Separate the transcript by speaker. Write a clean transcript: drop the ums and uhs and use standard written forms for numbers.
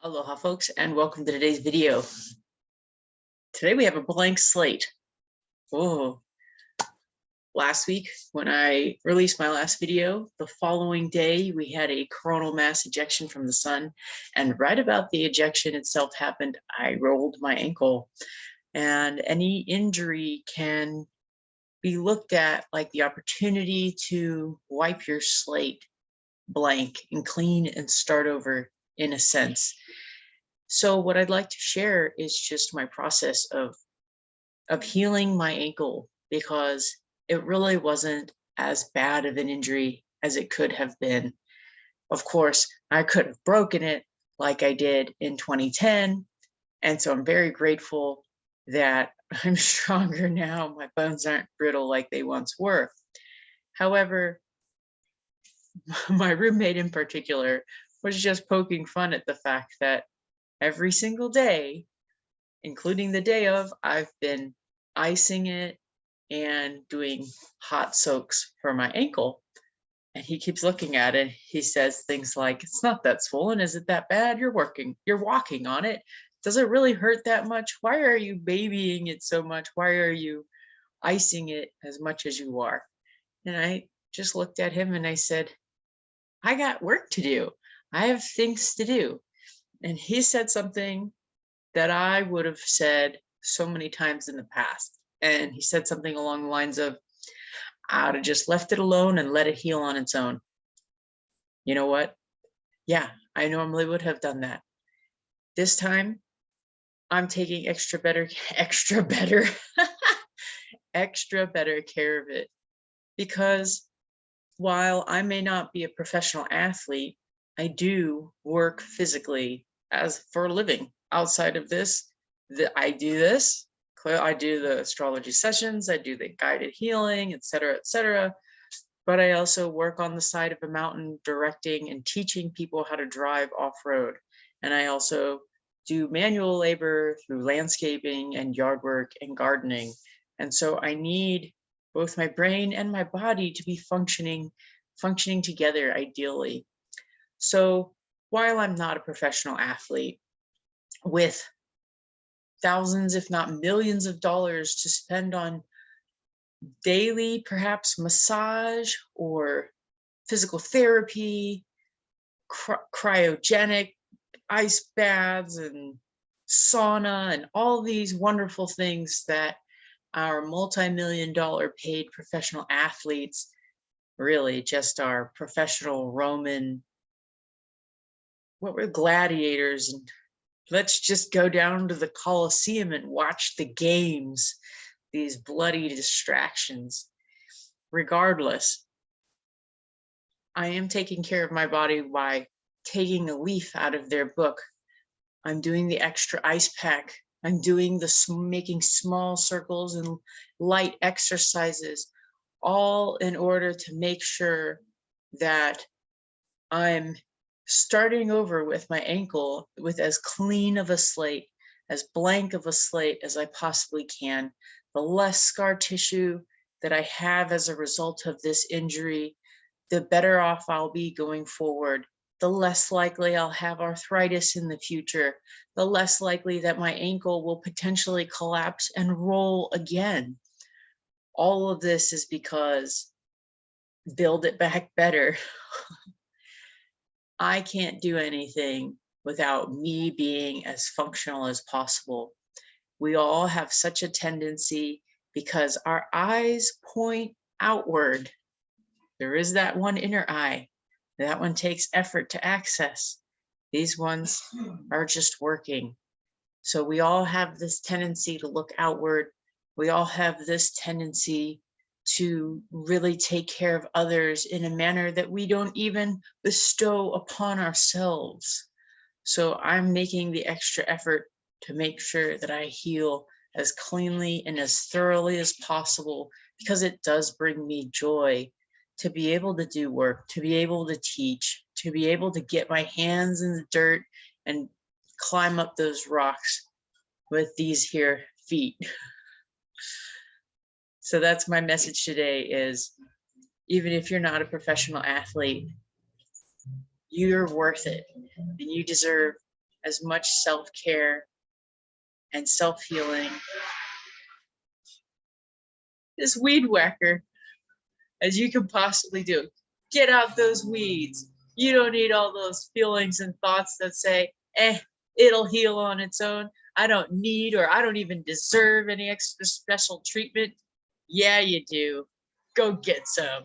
Speaker 1: Aloha folks, and welcome to today's video. Today we have a blank slate. Oh, last week when I released my last video, the following day we had a coronal mass ejection from the sun, and right about the ejection itself happened, I rolled my ankle. And any injury can be looked at like the opportunity to wipe your slate blank and clean and start over in a sense. So what I'd like to share is just my process of healing my ankle, because it really wasn't as bad of an injury as it could have been. Of course, I could have broken it like I did in 2010. And so I'm very grateful that I'm stronger now. My bones aren't brittle like they once were. However, my roommate in particular was just poking fun at the fact that every single day, including the day of, I've been icing it and doing hot soaks for my ankle. And he keeps looking at it. He says things like, "It's not that swollen. Is it that bad? You're walking on it. Does it really hurt that much? Why are you babying it so much? Why are you icing it as much as you are?" And I just looked at him and I said, "I got work to do. I have things to do." And he said something that I would have said so many times in the past. And he said something along the lines of, "I would have just left it alone and let it heal on its own." You know what? Yeah, I normally would have done that. This time, I'm taking extra better care of it. Because while I may not be a professional athlete, I do work physically as for a living. Outside of this, I do this. I do the astrology sessions, I do the guided healing, etc., etc. But I also work on the side of a mountain directing and teaching people how to drive off-road. And I also do manual labor through landscaping and yard work and gardening. And so I need both my brain and my body to be functioning together ideally. So while I'm not a professional athlete with thousands, if not millions of dollars to spend on daily, perhaps massage or physical therapy, cryogenic ice baths and sauna and all these wonderful things that our multi-million-dollar paid professional athletes, really just our professional Roman, what were gladiators, and let's just go down to the Colosseum and watch the games, these bloody distractions. Regardless, I am taking care of my body by taking a leaf out of their book. I'm doing the extra ice pack. I'm doing making small circles and light exercises, all in order to make sure that I'm starting over with my ankle with as clean of a slate, as blank of a slate as I possibly can. The less scar tissue that I have as a result of this injury, the better off I'll be going forward. The less likely I'll have arthritis in the future, the less likely that my ankle will potentially collapse and roll again. All of this is because build it back better. I can't do anything without me being as functional as possible. We all have such a tendency, because our eyes point outward. There is that one inner eye. That one takes effort to access. These ones are just working. So we all have this tendency to look outward. We all have this tendency to really take care of others in a manner that we don't even bestow upon ourselves. So I'm making the extra effort to make sure that I heal as cleanly and as thoroughly as possible, because it does bring me joy to be able to do work, to be able to teach, to be able to get my hands in the dirt and climb up those rocks with these here feet. So that's my message today, is even if you're not a professional athlete, you're worth it, and you deserve as much self-care and self-healing, this weed whacker, as you can possibly do. Get out those weeds. You don't need all those feelings and thoughts that say, it'll heal on its own. I don't need, or I don't even deserve any extra special treatment. Yeah, you do. Go get some.